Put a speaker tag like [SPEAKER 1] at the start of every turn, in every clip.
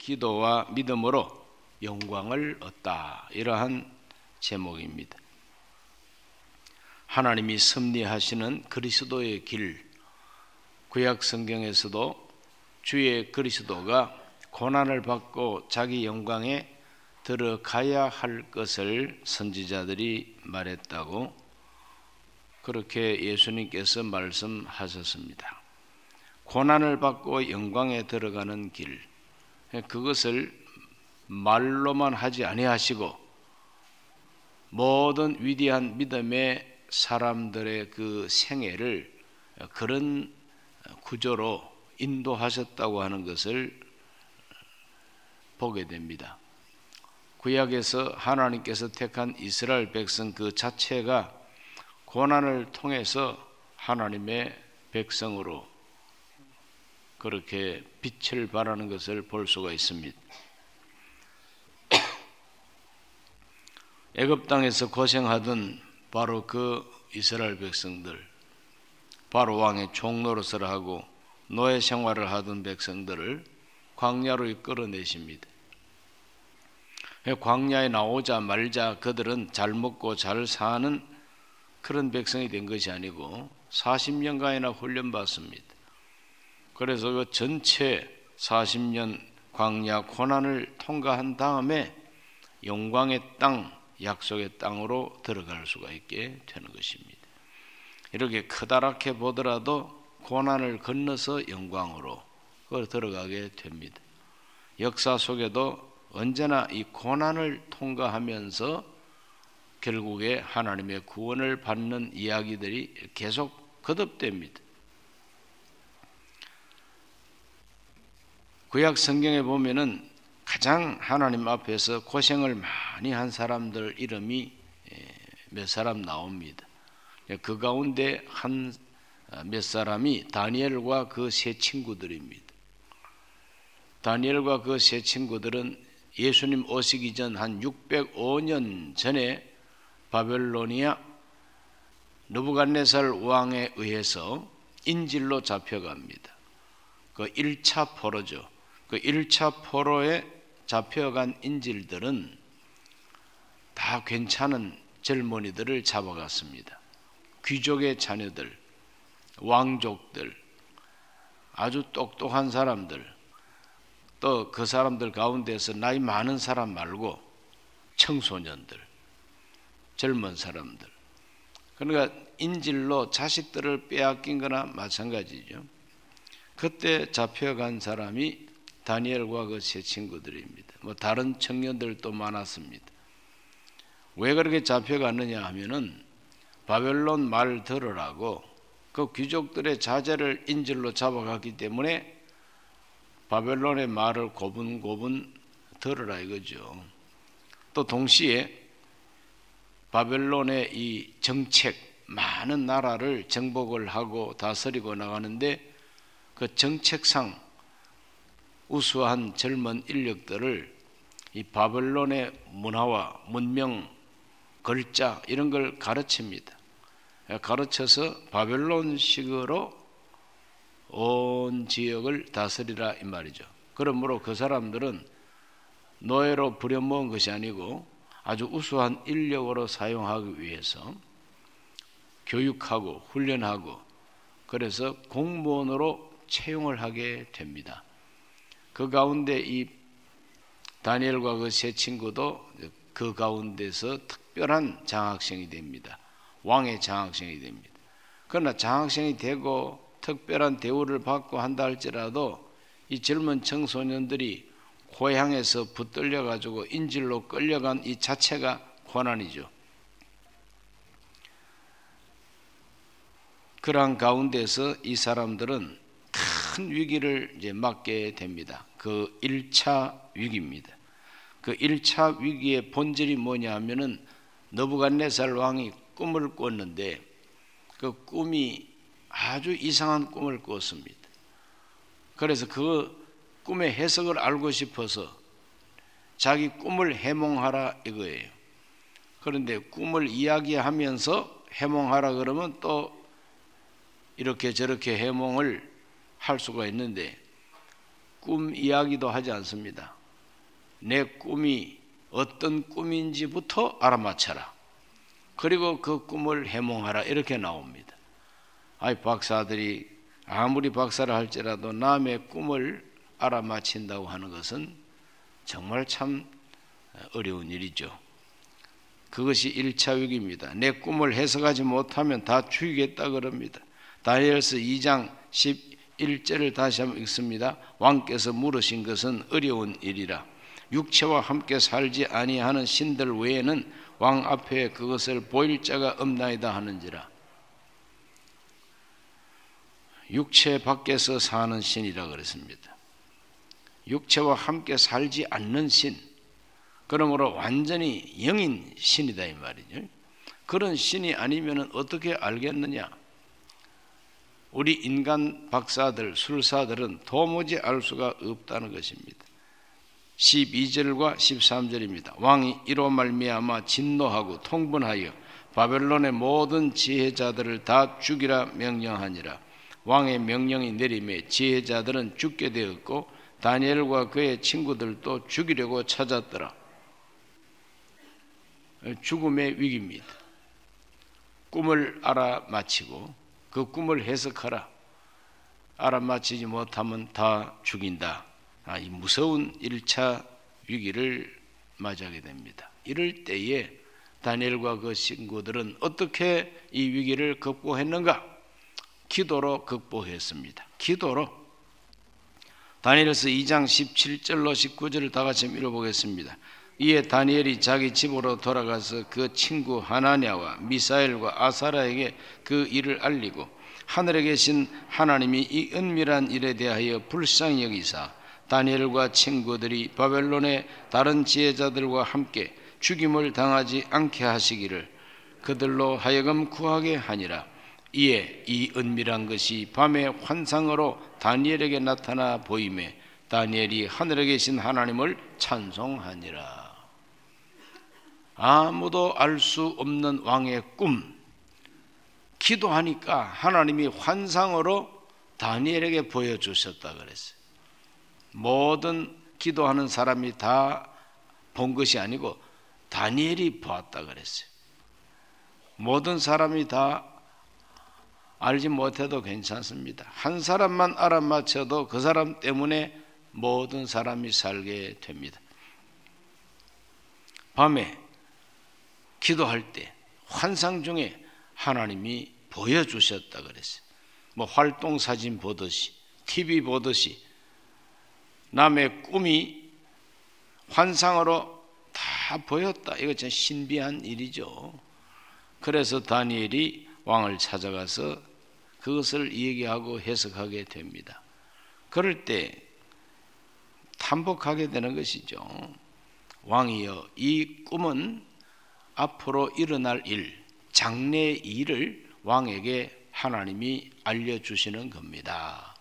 [SPEAKER 1] 기도와 믿음으로 영광을 얻다. 이러한 제목입니다. 하나님이 섭리하시는 그리스도의 길, 구약 성경에서도 주의 그리스도가 고난을 받고 자기 영광에 들어가야 할 것을 선지자들이 말했다고 그렇게 예수님께서 말씀하셨습니다. 고난을 받고 영광에 들어가는 길, 그것을 말로만 하지 아니하시고 모든 위대한 믿음의 사람들의 그 생애를 그런 구조로 인도하셨다고 하는 것을 보게 됩니다. 구약에서 하나님께서 택한 이스라엘 백성 그 자체가 고난을 통해서 하나님의 백성으로 그렇게 빛을 발하는 것을 볼 수가 있습니다. 애굽 땅에서 고생하던 바로 그 이스라엘 백성들, 바로 왕의 종노릇을 하고 노예 생활을 하던 백성들을 광야로 이끌어내십니다. 광야에 나오자 말자 그들은 잘 먹고 잘 사는 그런 백성이 된 것이 아니고 40년간이나 훈련받습니다. 그래서 그 전체 40년 광야 고난을 통과한 다음에 영광의 땅, 약속의 땅으로 들어갈 수가 있게 되는 것입니다. 이렇게 크다랗게 보더라도 고난을 건너서 영광으로 들어가게 됩니다. 역사 속에도 언제나 이 고난을 통과하면서 결국에 하나님의 구원을 받는 이야기들이 계속 거듭됩니다. 구약 성경에 보면은 가장 하나님 앞에서 고생을 많이 한 사람들 이름이 몇 사람 나옵니다. 그 가운데 몇 사람이 다니엘과 그 세 친구들입니다. 다니엘과 그 세 친구들은 예수님 오시기 전 한 605년 전에 바벨로니아 느부갓네살 왕에 의해서 인질로 잡혀갑니다. 그 1차 포로죠. 그 1차 포로에 잡혀간 인질들은 다 괜찮은 젊은이들을 잡아갔습니다. 귀족의 자녀들, 왕족들, 아주 똑똑한 사람들, 또 그 사람들 가운데서 나이 많은 사람 말고 청소년들, 젊은 사람들, 그러니까 인질로 자식들을 빼앗긴 거나 마찬가지죠. 그때 잡혀간 사람이 다니엘과 그 세 친구들입니다. 다른 청년들도 많았습니다. 왜 그렇게 잡혀갔느냐 하면은 바벨론 말 들으라고 그 귀족들의 자제를 인질로 잡아갔기 때문에 바벨론의 말을 고분고분 들으라 이거죠. 또 동시에 바벨론의 이 정책, 많은 나라를 정복을 하고 다스리고 나가는데 그 정책상 우수한 젊은 인력들을 이 바벨론의 문화와 문명, 글자 이런 걸 가르칩니다. 가르쳐서 바벨론식으로 온 지역을 다스리라 이 말이죠. 그러므로 그 사람들은 노예로 부려먹은 것이 아니고 아주 우수한 인력으로 사용하기 위해서 교육하고 훈련하고 그래서 공무원으로 채용을 하게 됩니다. 그 가운데 이 다니엘과 그 세 친구도 그 가운데서 특별한 장학생이 됩니다. 왕의 장학생이 됩니다. 그러나 장학생이 되고 특별한 대우를 받고 한다 할지라도 이 젊은 청소년들이 고향에서 붙들려 가지고 인질로 끌려간 이 자체가 고난이죠. 그러한 가운데서 이 사람들은 큰 위기를 이제 맞게 됩니다. 그 1차 위기입니다. 그 1차 위기의 본질이 뭐냐 하면은 느부갓네살 왕이 꿈을 꿨는데 그 꿈이 아주 이상한 꿈을 꿨습니다. 그래서 그 꿈의 해석을 알고 싶어서 자기 꿈을 해몽하라 이거예요. 그런데 꿈을 이야기하면서 해몽하라 그러면 또 이렇게 저렇게 해몽을 할 수가 있는데 꿈 이야기도 하지 않습니다. 내 꿈이 어떤 꿈인지부터 알아맞혀라. 그리고 그 꿈을 해몽하라. 이렇게 나옵니다. 박사들이 아무리 박사를 할지라도 남의 꿈을 알아맞힌다고 하는 것은 정말 참 어려운 일이죠. 그것이 1차 위기입니다. 내 꿈을 해석하지 못하면 다 죽이겠다 그럽니다. 다니엘서 2장 11절을 다시 한번 읽습니다. 왕께서 물으신 것은 어려운 일이라. 육체와 함께 살지 아니하는 신들 외에는 왕 앞에 그것을 보일 자가 없나이다 하는지라. 육체 밖에서 사는 신이라 그랬습니다. 육체와 함께 살지 않는 신, 그러므로 완전히 영인 신이다 이 말이죠. 그런 신이 아니면 어떻게 알겠느냐. 우리 인간 박사들, 술사들은 도무지 알 수가 없다는 것입니다. 12절과 13절입니다. 왕이 이로 말미암아 진노하고 통분하여 바벨론의 모든 지혜자들을 다 죽이라 명령하니라. 왕의 명령이 내림에 지혜자들은 죽게 되었고 다니엘과 그의 친구들도 죽이려고 찾았더라. 죽음의 위기입니다. 꿈을 알아맞히고 그 꿈을 해석하라. 알아맞히지 못하면 다 죽인다. 이 무서운 1차 위기를 맞이하게 됩니다. 이럴 때에 다니엘과 그 친구들은 어떻게 이 위기를 극복했는가? 기도로 극복했습니다. 기도로. 다니엘서 2장 17절로 19절을 다 같이 읽어보겠습니다. 이에 다니엘이 자기 집으로 돌아가서 그 친구 하나냐와 미사엘과 아사라에게 그 일을 알리고 하늘에 계신 하나님이 이 은밀한 일에 대하여 불쌍히 여기사 다니엘과 친구들이 바벨론의 다른 지혜자들과 함께 죽임을 당하지 않게 하시기를 그들로 하여금 구하게 하니라. 이에 이 은밀한 것이 밤의 환상으로 다니엘에게 나타나 보이매 다니엘이 하늘에 계신 하나님을 찬송하니라. 아무도 알 수 없는 왕의 꿈, 기도하니까 하나님이 환상으로 다니엘에게 보여주셨다 그랬어요. 모든 기도하는 사람이 다 본 것이 아니고 다니엘이 보았다 그랬어요. 모든 사람이 다 알지 못해도 괜찮습니다. 한 사람만 알아맞혀도 그 사람 때문에 모든 사람이 살게 됩니다. 밤에 기도할 때 환상 중에 하나님이 보여주셨다 그랬어요. 활동사진 보듯이 TV 보듯이 남의 꿈이 환상으로 다 보였다. 이거 참 신비한 일이죠. 그래서 다니엘이 왕을 찾아가서 그것을 얘기하고 해석하게 됩니다. 그럴 때 탐복하게 되는 것이죠. 왕이여, 이 꿈은 앞으로 일어날 일, 장래의 일을 왕에게 하나님이 알려주시는 겁니다.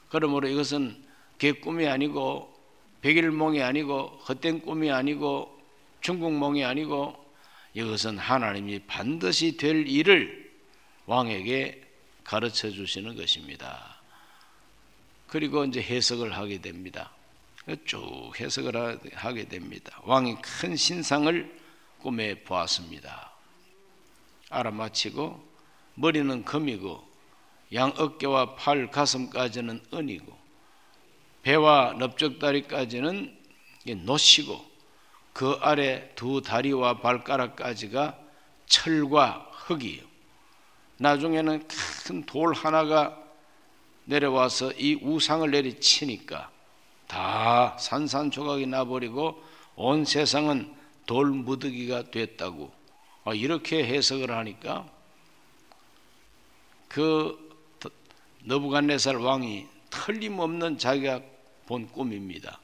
[SPEAKER 1] 그러므로 이것은 개꿈이 아니고 백일몽이 아니고 헛된 꿈이 아니고 중국몽이 아니고 이것은 하나님이 반드시 될 일을 왕에게 가르쳐 주시는 것입니다. 그리고 이제 해석을 하게 됩니다. 쭉 해석을 하게 됩니다. 왕이 큰 신상을 꿈에 보았습니다. 알아맞히고 머리는 금이고 양 어깨와 팔 가슴까지는 은이고 배와 넓적다리까지는 노시고 그 아래 두 다리와 발가락까지가 철과 흙이에요. 나중에는 큰 돌 하나가 내려와서 이 우상을 내리치니까 다 산산조각이 나버리고 온 세상은 돌무더기가 됐다고 이렇게 해석을 하니까 그 느부갓네살 왕이 틀림없는 자기가 본 꿈입니다.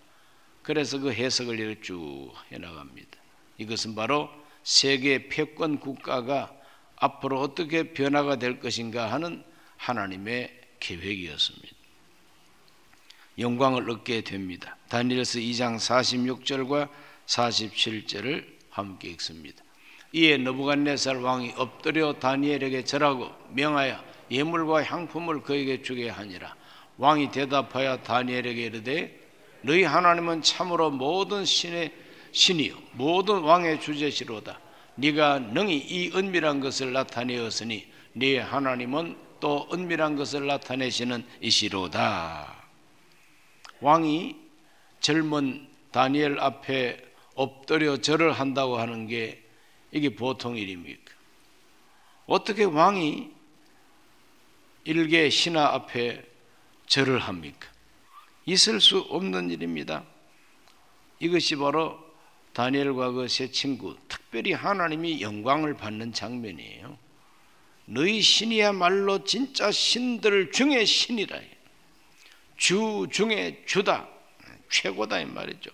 [SPEAKER 1] 그래서 그 해석을 이렇게 쭉 해나갑니다. 이것은 바로 세계 패권 국가가 앞으로 어떻게 변화가 될 것인가 하는 하나님의 계획이었습니다. 영광을 얻게 됩니다. 다니엘서 2장 46절과 47절을 함께 읽습니다. 이에 느부갓네살 왕이 엎드려 다니엘에게 절하고 명하여 예물과 향품을 그에게 주게 하니라. 왕이 대답하여 다니엘에게 이르되 너희 하나님은 참으로 모든 신의 신이요 모든 왕의 주제시로다. 네가 능히 이 은밀한 것을 나타내었으니 네 하나님은 또 은밀한 것을 나타내시는 이시로다. 왕이 젊은 다니엘 앞에 엎드려 절을 한다고 하는 게 이게 보통 일입니까? 어떻게 왕이 일개 신하 앞에 절을 합니까? 있을 수 없는 일입니다. 이것이 바로 다니엘과 그 세 친구, 특별히 하나님이 영광을 받는 장면이에요. 너희 신이야말로 진짜 신들 중에 신이라. 주 중에 주다. 최고다 이 말이죠.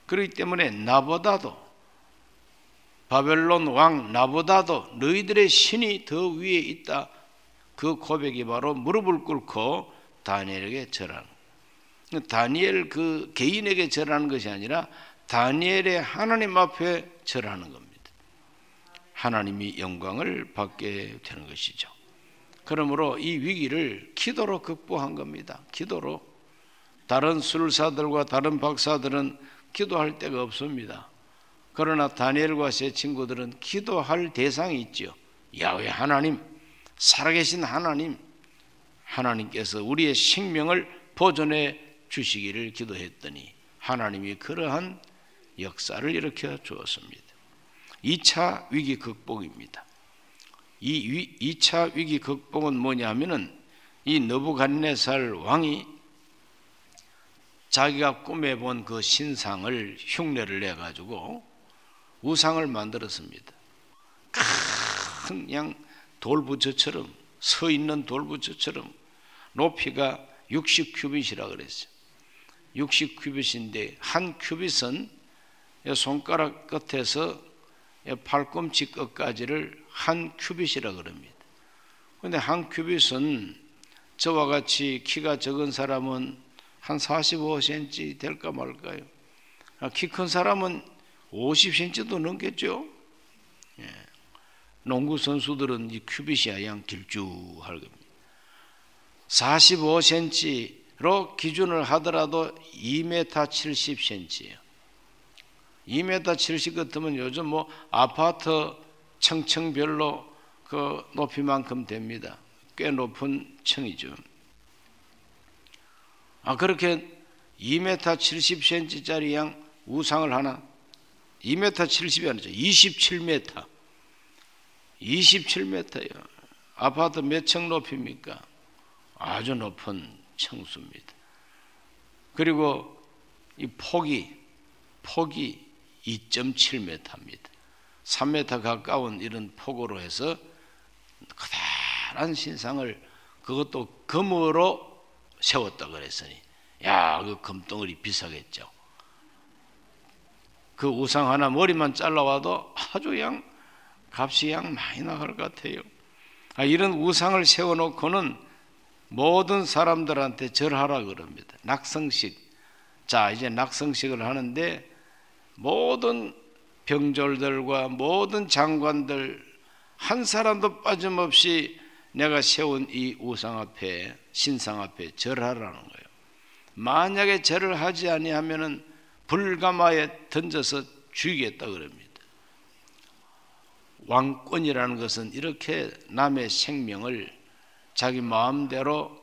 [SPEAKER 1] 그렇기 때문에 나보다도, 바벨론 왕 나보다도 너희들의 신이 더 위에 있다. 그 고백이 바로 무릎을 꿇고 다니엘에게 절하는 거예요. 다니엘 그 개인에게 절하는 것이 아니라 다니엘의 하나님 앞에 절하는 겁니다. 하나님이 영광을 받게 되는 것이죠. 그러므로 이 위기를 기도로 극복한 겁니다. 기도로. 다른 술사들과 다른 박사들은 기도할 데가 없습니다. 그러나 다니엘과 세 친구들은 기도할 대상이 있죠. 야훼 하나님, 살아계신 하나님, 하나님께서 우리의 생명을 보존해 주시기를 기도했더니 하나님이 그러한 역사를 일으켜 주었습니다. 2차 위기 극복입니다. 이 2차 위기 극복은 뭐냐 하면은 이 느부갓네살 왕이 자기가 꿈에 본 그 신상을 흉내를 내가지고 우상을 만들었습니다. 큰 그냥 돌부처처럼 서 있는 돌부처처럼 높이가 60큐빗이라 그랬어요. 60큐빗인데 한 큐빗은 손가락 끝에서 팔꿈치 끝까지를 한 큐빗이라 그럽니다. 그런데 한 큐빗은 저와 같이 키가 적은 사람은 한 45cm 될까 말까요? 키 큰 사람은 50cm도 넘겠죠. 농구 선수들은 이 큐빗이 그냥 길쭉할 겁니다. 45cm로 기준을 하더라도 2m 70cm예요. 2m 70 같으면 요즘 뭐 아파트 층층별로 그 높이만큼 됩니다. 꽤 높은 층이죠. 그렇게 2m 70cm짜리 양 우상을 하나? 2m 70이 아니죠. 27m. 27m요. 아파트 몇 층 높입니까? 아주 높은 층수입니다. 그리고 이 폭이 2.7m입니다. 3m 가까운 이런 폭으로 해서 커다란 신상을 그것도 금으로 세웠다 그랬으니 그 금덩어리 비싸겠죠. 그 우상 하나 머리만 잘라와도 아주 그냥 값이 그냥 많이 나갈 것 같아요. 이런 우상을 세워놓고는 모든 사람들한테 절하라 그럽니다. 낙성식. 자, 이제 낙성식을 하는데 모든 병졸들과 모든 장관들 한 사람도 빠짐없이 내가 세운 이 우상 앞에, 신상 앞에 절하라는 거예요. 만약에 절을 하지 아니하면은 불가마에 던져서 죽이겠다 그럽니다. 왕권이라는 것은 이렇게 남의 생명을 자기 마음대로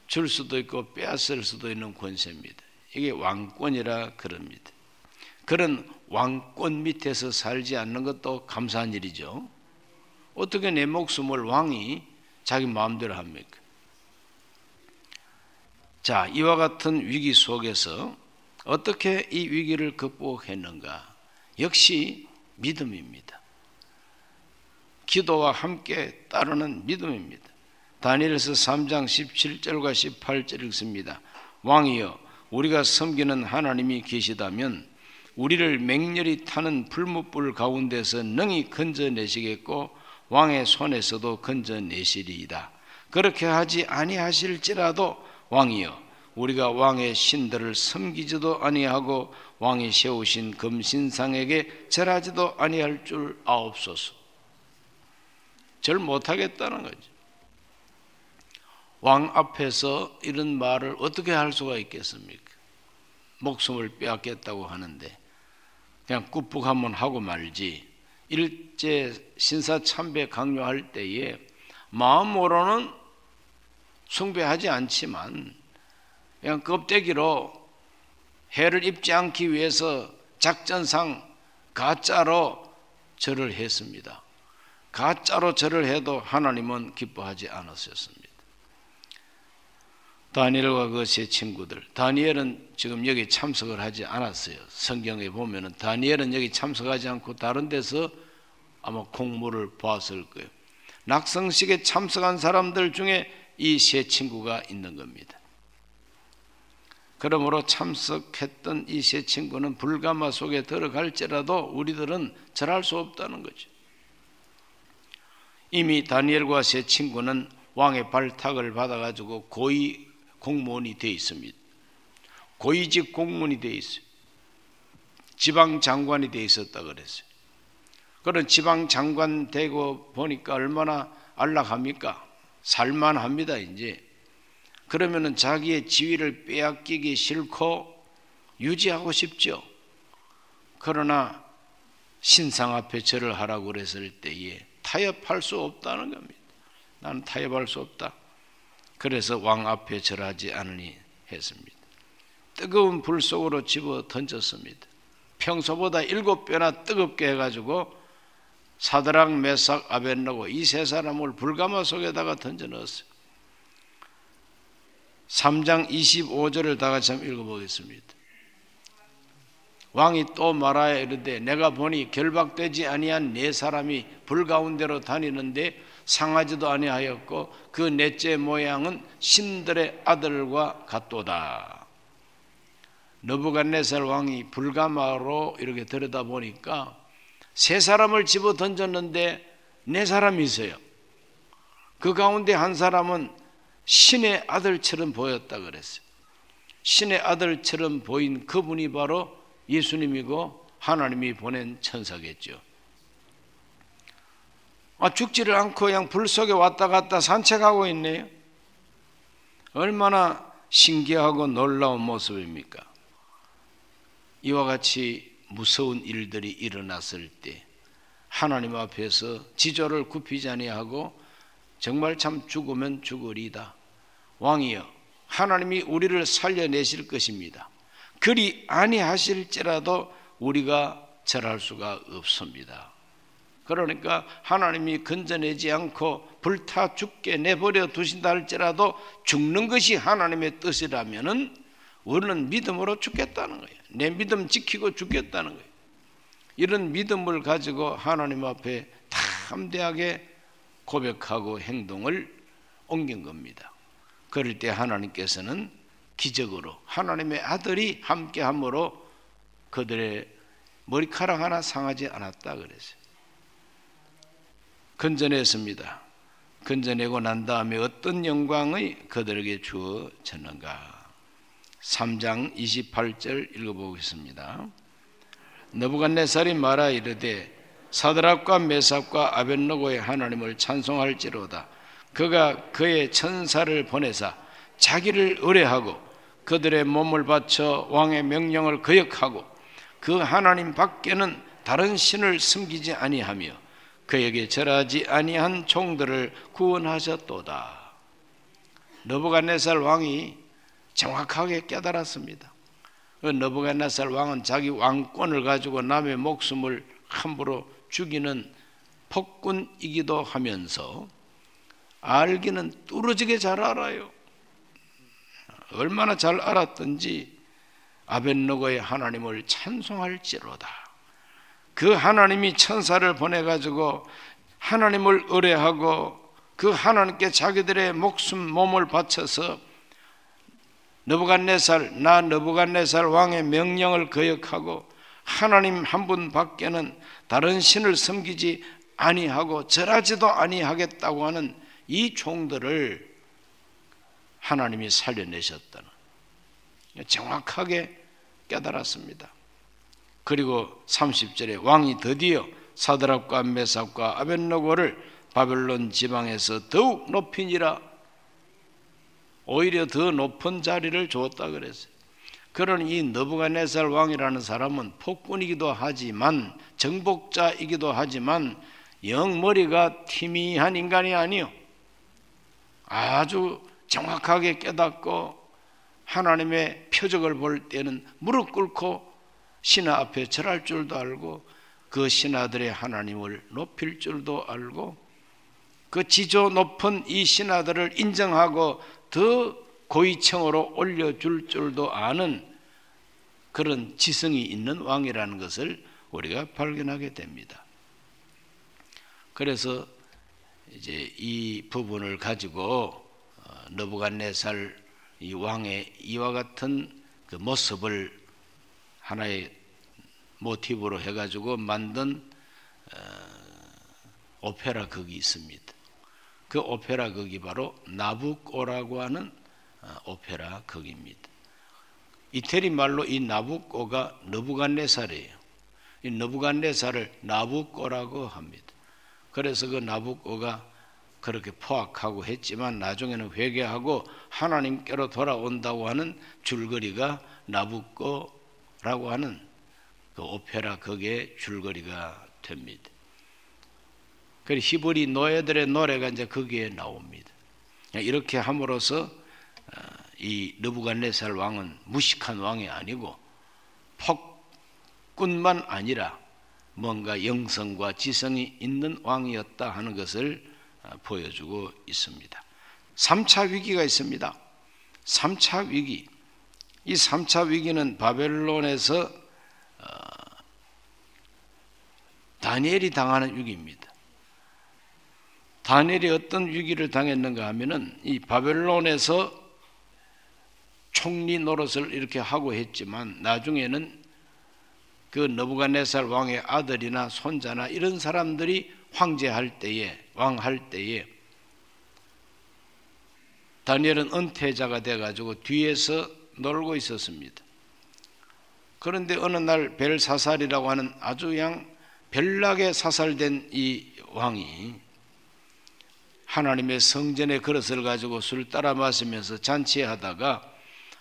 [SPEAKER 1] 줄 수도 있고 빼앗을 수도 있는 권세입니다. 이게 왕권이라 그럽니다. 그런 왕권 밑에서 살지 않는 것도 감사한 일이죠. 어떻게 내 목숨을 왕이 자기 마음대로 합니까? 자, 이와 같은 위기 속에서 어떻게 이 위기를 극복했는가? 역시 믿음입니다. 기도와 함께 따르는 믿음입니다. 다니엘서 3장 17절과 18절 읽습니다. 왕이여, 우리가 섬기는 하나님이 계시다면 우리를 맹렬히 타는 불뭇불 가운데서 능히 건져내시겠고 왕의 손에서도 건져내시리이다. 그렇게 하지 아니하실지라도 왕이여, 우리가 왕의 신들을 섬기지도 아니하고 왕이 세우신 금신상에게 절하지도 아니할 줄 아옵소서. 절 못하겠다는 거죠. 왕 앞에서 이런 말을 어떻게 할 수가 있겠습니까? 목숨을 빼앗겠다고 하는데 그냥 꾹꾹 한번 하고 말지. 일제 신사참배 강요할 때에 마음으로는 숭배하지 않지만 그냥 껍데기로 해를 입지 않기 위해서 작전상 가짜로 절을 했습니다. 가짜로 절을 해도 하나님은 기뻐하지 않으셨습니다. 다니엘과 그 세 친구들, 다니엘은 지금 여기 참석을 하지 않았어요. 성경에 보면은 다니엘은 여기 참석하지 않고 다른 데서 아마 공모를 보았을 거예요. 낙성식에 참석한 사람들 중에 이 세 친구가 있는 겁니다. 그러므로 참석했던 이 세 친구는 불가마 속에 들어갈지라도 우리들은 절할 수 없다는 거죠. 이미 다니엘과 세 친구는 왕의 발탁을 받아가지고 고위 공무원이 되어 있습니다. 고위직 공무원이 되어 있어요. 지방장관이 되어 있었다 그랬어요. 그런 지방장관 되고 보니까 얼마나 안락합니까? 살만합니다. 이제 그러면은 자기의 지위를 빼앗기기 싫고 유지하고 싶죠. 그러나 신상 앞에 절을 하라고 그랬을 때에 타협할 수 없다는 겁니다. 나는 타협할 수 없다. 그래서 왕 앞에 절하지 않으니 했습니다. 뜨거운 불 속으로 집어 던졌습니다. 평소보다 7배나 뜨겁게 해가지고 사드락, 메삭, 아벳느고 이 세 사람을 불가마 속에다가 던져 넣었어요. 3장 25절을 다 같이 한번 읽어보겠습니다. 왕이 또 말하여 이르되 내가 보니 결박되지 아니한 네 사람이 불 가운데로 다니는데 상하지도 아니하였고 그 넷째 모양은 신들의 아들과 같도다. 느부갓네살 왕이 불가마로 이렇게 들여다보니까 세 사람을 집어 던졌는데 네 사람이 있어요. 그 가운데 한 사람은 신의 아들처럼 보였다 그랬어요. 신의 아들처럼 보인 그분이 바로 예수님이고 하나님이 보낸 천사겠죠. 죽지를 않고 그냥 불 속에 왔다 갔다 산책하고 있네요. 얼마나 신기하고 놀라운 모습입니까? 이와 같이 무서운 일들이 일어났을 때 하나님 앞에서 지조를 굽히지 아니하고 정말 참 죽으면 죽으리다. 왕이여, 하나님이 우리를 살려내실 것입니다. 그리 아니하실지라도 우리가 절할 수가 없습니다. 그러니까 하나님이 건져내지 않고 불타 죽게 내버려 두신다 할지라도 죽는 것이 하나님의 뜻이라면은 우리는 믿음으로 죽겠다는 거예요. 내 믿음 지키고 죽겠다는 거예요. 이런 믿음을 가지고 하나님 앞에 담대하게 고백하고 행동을 옮긴 겁니다. 그럴 때 하나님께서는 기적으로 하나님의 아들이 함께함으로 그들의 머리카락 하나 상하지 않았다 그랬어요. 건져냈습니다. 건져내고 난 다음에 어떤 영광이 그들에게 주어졌는가. 3장 28절 읽어보겠습니다. 느부갓네살이 말하 이르되 사드락과 메삭과 아벳느고의 하나님을 찬송할지로다. 그가 그의 천사를 보내사 자기를 의뢰하고 그들의 몸을 바쳐 왕의 명령을 거역하고 그 하나님 밖에는 다른 신을 섬기지 아니하며 그에게 절하지 아니한 종들을 구원하셨도다. 느부갓네살 왕이 정확하게 깨달았습니다. 느부갓네살 왕은 자기 왕권을 가지고 남의 목숨을 함부로 죽이는 폭군이기도 하면서 알기는 뚫어지게 잘 알아요. 얼마나 잘 알았던지 아벳느고의 하나님을 찬송할지로다. 그 하나님이 천사를 보내가지고 하나님을 의뢰하고 그 하나님께 자기들의 목숨 몸을 바쳐서 느부갓네살 왕의 명령을 거역하고 하나님 한 분 밖에는 다른 신을 섬기지 아니하고 절하지도 아니하겠다고 하는 이 종들을 하나님이 살려내셨다는 정확하게 깨달았습니다. 그리고 30절에 왕이 드디어 사드락과 메삭과 아벳느고를 바벨론 지방에서 더욱 높이니라. 오히려 더 높은 자리를 주었다 그랬어요. 그런 이 느부갓네살 왕이라는 사람은 폭군이기도 하지만 정복자이기도 하지만 영 머리가 희미한 인간이 아니요, 아주 정확하게 깨닫고 하나님의 표적을 볼 때는 무릎 꿇고 신하 앞에 절할 줄도 알고 그 신하들의 하나님을 높일 줄도 알고 그 지조 높은 이 신하들을 인정하고 더 고위층으로 올려줄 줄도 아는 그런 지성이 있는 왕이라는 것을 우리가 발견하게 됩니다. 그래서 이제 이 부분을 가지고 느부갓네살 이 왕의 이와 같은 그 모습을 하나의 모티브로 해가지고 만든 오페라 극이 있습니다. 그 오페라 극이 바로 나부꼬라고 하는 오페라 극입니다. 이태리 말로 이 나부꼬가 느부갓네살이에요. 이 느부갓네살을 나부꼬라고 합니다. 그래서 그 나부꼬가 그렇게 포악하고 했지만 나중에는 회개하고 하나님께로 돌아온다고 하는 줄거리가 나부꼬라고 하는 그 오페라 극의 줄거리가 됩니다. 그리고 히브리 노예들의 노래가 이제 거기에 나옵니다. 이렇게 함으로써 이 느부갓네살 왕은 무식한 왕이 아니고 폭군만 아니라 뭔가 영성과 지성이 있는 왕이었다 하는 것을 보여주고 있습니다. 3차 위기가 있습니다. 3차 위기. 이 3차 위기는 바벨론에서 다니엘이 당하는 위기입니다. 다니엘이 어떤 위기를 당했는가 하면은 이 바벨론에서 총리 노릇을 이렇게 하고 했지만 나중에는 그 느부갓네살 왕의 아들이나 손자나 이런 사람들이 황제할 때에 왕할 때에 다니엘은 은퇴자가 돼가지고 뒤에서 놀고 있었습니다. 그런데 어느 날 벨사살이라고 하는 아주 그냥 별나게 사살된 이 왕이 하나님의 성전의 그릇을 가지고 술 따라 마시면서 잔치하다가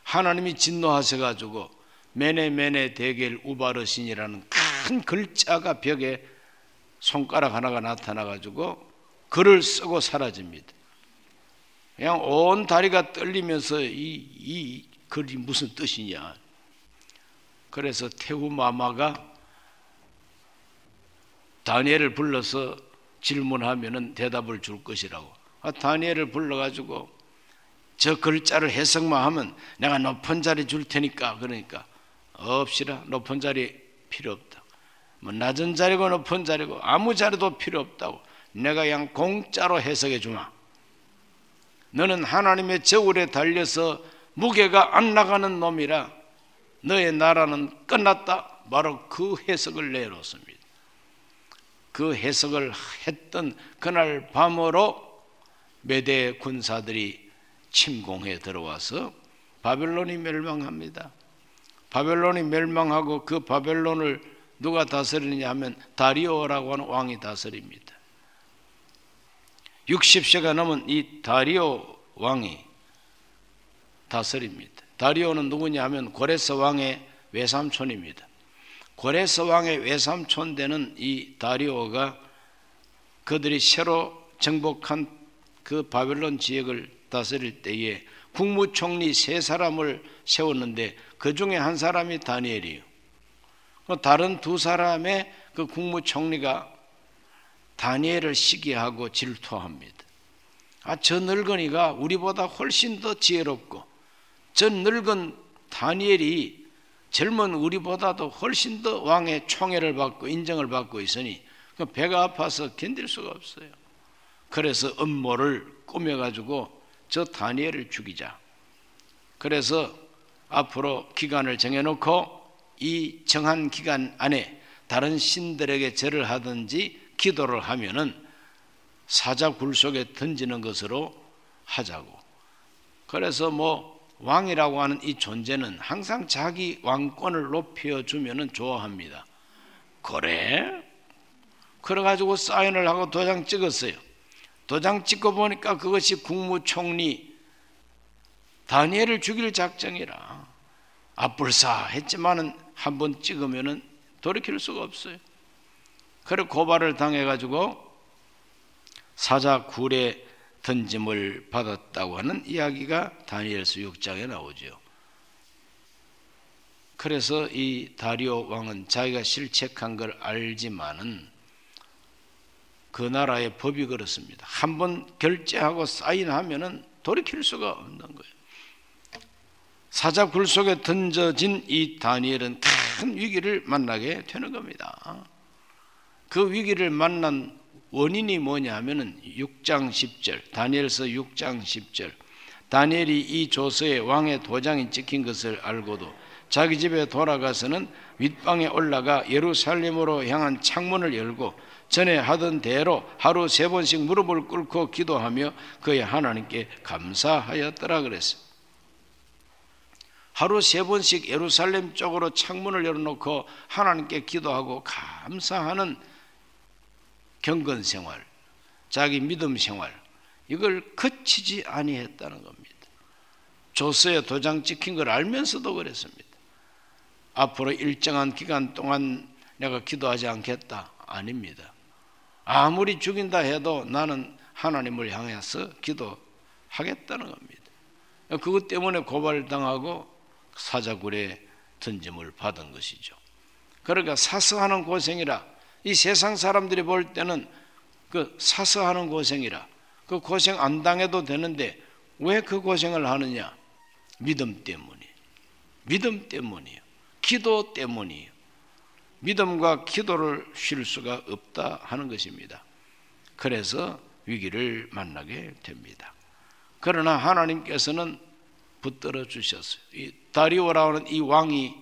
[SPEAKER 1] 하나님이 진노하셔가지고 메네메네 데겔 우바르신이라는 큰 글자가 벽에 손가락 하나가 나타나가지고 글을 쓰고 사라집니다. 그냥 온 다리가 떨리면서 이 글이 무슨 뜻이냐. 그래서 태후마마가 다니엘을 불러서 질문하면은 대답을 줄 것이라고. 다니엘을 불러가지고 저 글자를 해석만 하면 내가 높은 자리 줄 테니까. 그러니까 없이라, 높은 자리 필요 없다. 뭐 낮은 자리고 높은 자리고 아무 자리도 필요 없다고. 내가 그냥 공짜로 해석해 주마. 너는 하나님의 저울에 달려서 무게가 안 나가는 놈이라 너의 나라는 끝났다. 바로 그 해석을 내놓습니다. 그 해석을 했던 그날 밤으로 메대 군사들이 침공해 들어와서 바벨론이 멸망합니다. 바벨론이 멸망하고 그 바벨론을 누가 다스리느냐 하면 다리오라고 하는 왕이 다스립니다. 60세가 넘은 이 다리오 왕이 다스립니다. 다리오는 누구냐 하면 고레스 왕의 외삼촌입니다. 고레스 왕의 외삼촌 되는 이 다리오가 그들이 새로 정복한 그 바벨론 지역을 다스릴 때에 국무총리 3사람을 세웠는데 그 중에 한 사람이 다니엘이에요. 다른 2사람의 그 국무총리가 다니엘을 시기하고 질투합니다. 저 늙은이가 우리보다 훨씬 더 지혜롭고 저 늙은 다니엘이 젊은 우리보다도 훨씬 더 왕의 총애를 받고 인정을 받고 있으니 배가 아파서 견딜 수가 없어요. 그래서 음모를 꾸며가지고 저 다니엘을 죽이자. 그래서 앞으로 기간을 정해놓고 이 정한 기간 안에 다른 신들에게 절을 하든지 기도를 하면은 사자굴 속에 던지는 것으로 하자고. 그래서 뭐 왕이라고 하는 이 존재는 항상 자기 왕권을 높여주면은 좋아합니다. 그래? 그래가지고 사인을 하고 도장 찍었어요. 도장 찍고 보니까 그것이 국무총리 다니엘을 죽일 작정이라 아뿔싸 했지만은 한번 찍으면은 돌이킬 수가 없어요. 그래 고발을 당해가지고 사자 굴에 던짐을 받았다고 하는 이야기가 다니엘서 6장에 나오죠. 그래서 이 다리오 왕은 자기가 실책한 걸 알지만은 그 나라의 법이 그렇습니다. 한번 결제하고 사인하면은 돌이킬 수가 없는 거예요. 사자 굴 속에 던져진 이 다니엘은 큰 위기를 만나게 되는 겁니다. 그 위기를 만난 원인이 뭐냐 하면은 6장 10절, 다니엘서 6장 10절. 다니엘이 이 조서에 왕의 도장이 찍힌 것을 알고도 자기 집에 돌아가서는 윗방에 올라가 예루살렘으로 향한 창문을 열고 전에 하던 대로 하루 3번씩 무릎을 꿇고 기도하며 그의 하나님께 감사하였더라 그랬어요. 하루 3번씩 예루살렘 쪽으로 창문을 열어놓고 하나님께 기도하고 감사하는 경건 생활, 자기 믿음 생활, 이걸 그치지 아니했다는 겁니다. 조서에 도장 찍힌 걸 알면서도 그랬습니다. 앞으로 일정한 기간 동안 내가 기도하지 않겠다. 아닙니다. 아무리 죽인다 해도 나는 하나님을 향해서 기도하겠다는 겁니다. 그것 때문에 고발당하고 사자굴에 던짐을 받은 것이죠. 그러니까 사서하는 고생이라, 이 세상 사람들이 볼 때는 그 사서하는 고생이라, 그 고생 안 당해도 되는데 왜 그 고생을 하느냐? 믿음 때문이에요. 믿음 때문이에요. 기도 때문이에요. 믿음과 기도를 쉴 수가 없다 하는 것입니다. 그래서 위기를 만나게 됩니다. 그러나 하나님께서는 붙들어 주셨어요. 이 다리오라고 하는 이 왕이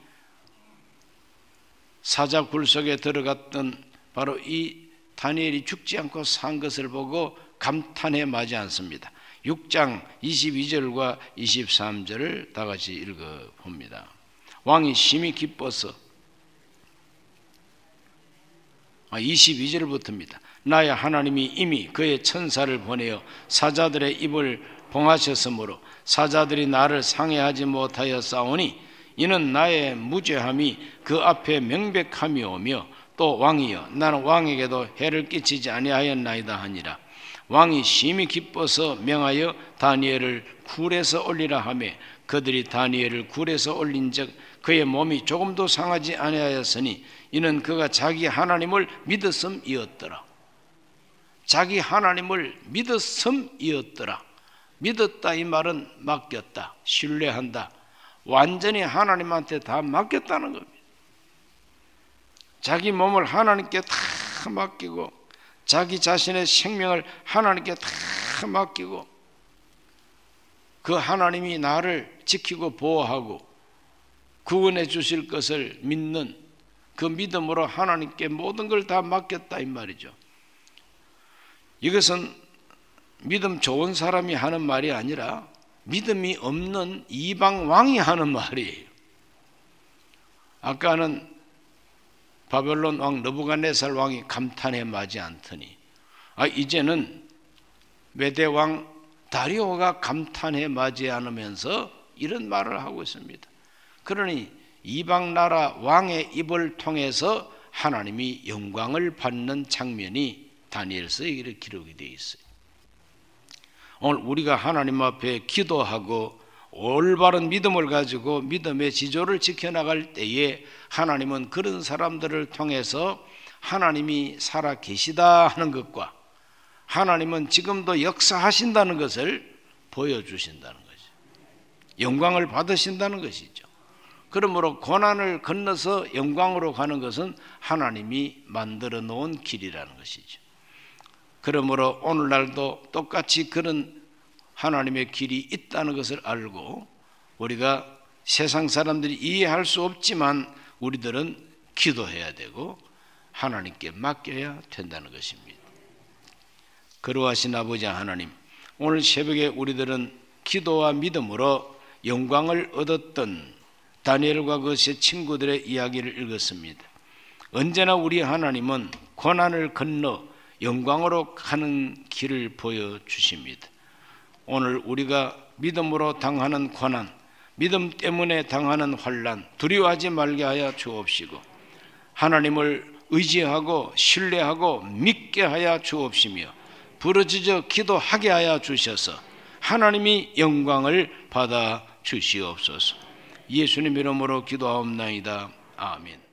[SPEAKER 1] 사자 굴 속에 들어갔던 바로 이 다니엘이 죽지 않고 산 것을 보고 감탄해 마지 않습니다. 6장 22절과 23절을 다 같이 읽어봅니다. 왕이 심히 기뻐서 22절부터입니다. 나의 하나님이 이미 그의 천사를 보내어 사자들의 입을 봉하셨으므로 사자들이 나를 상해하지 못하여 싸우니 이는 나의 무죄함이 그 앞에 명백함이 오며 또 왕이여 나는 왕에게도 해를 끼치지 아니하였나이다 하니라. 왕이 심히 기뻐서 명하여 다니엘을 굴에서 올리라 하며 그들이 다니엘을 굴에서 올린즉 그의 몸이 조금도 상하지 아니하였으니 이는 그가 자기 하나님을 믿었음이었더라. 자기 하나님을 믿었음이었더라. 믿었다 이 말은 맡겼다, 신뢰한다, 완전히 하나님한테 다 맡겼다는 겁니다. 자기 몸을 하나님께 다 맡기고 자기 자신의 생명을 하나님께 다 맡기고 그 하나님이 나를 지키고 보호하고 구원해 주실 것을 믿는 그 믿음으로 하나님께 모든 걸 다 맡겼다 이 말이죠. 이것은 믿음 좋은 사람이 하는 말이 아니라 믿음이 없는 이방 왕이 하는 말이에요. 아까는 바벨론 왕 느부갓네살 왕이 감탄해 마지 않더니 이제는 메대 왕 다리오가 감탄해 마지 않으면서 이런 말을 하고 있습니다. 그러니 이방 나라 왕의 입을 통해서 하나님이 영광을 받는 장면이 다니엘서에 이렇게 기록이 되어 있어요. 오늘 우리가 하나님 앞에 기도하고 올바른 믿음을 가지고 믿음의 지조를 지켜나갈 때에 하나님은 그런 사람들을 통해서 하나님이 살아 계시다 하는 것과 하나님은 지금도 역사하신다는 것을 보여주신다는 거죠. 영광을 받으신다는 것이죠. 그러므로 고난을 건너서 영광으로 가는 것은 하나님이 만들어 놓은 길이라는 것이죠. 그러므로 오늘날도 똑같이 그런 하나님의 길이 있다는 것을 알고 우리가 세상 사람들이 이해할 수 없지만 우리들은 기도해야 되고 하나님께 맡겨야 된다는 것입니다. 거룩하신 아버지 하나님, 오늘 새벽에 우리들은 기도와 믿음으로 영광을 얻었던 다니엘과 그 세 친구들의 이야기를 읽었습니다. 언제나 우리 하나님은 고난을 건너 영광으로 가는 길을 보여주십니다. 오늘 우리가 믿음으로 당하는 고난, 믿음 때문에 당하는 환난 두려워하지 말게 하여 주옵시고, 하나님을 의지하고 신뢰하고 믿게 하여 주옵시며, 부르짖어 기도하게 하여 주셔서 하나님이 영광을 받아 주시옵소서. 예수님 이름으로 기도하옵나이다. 아멘.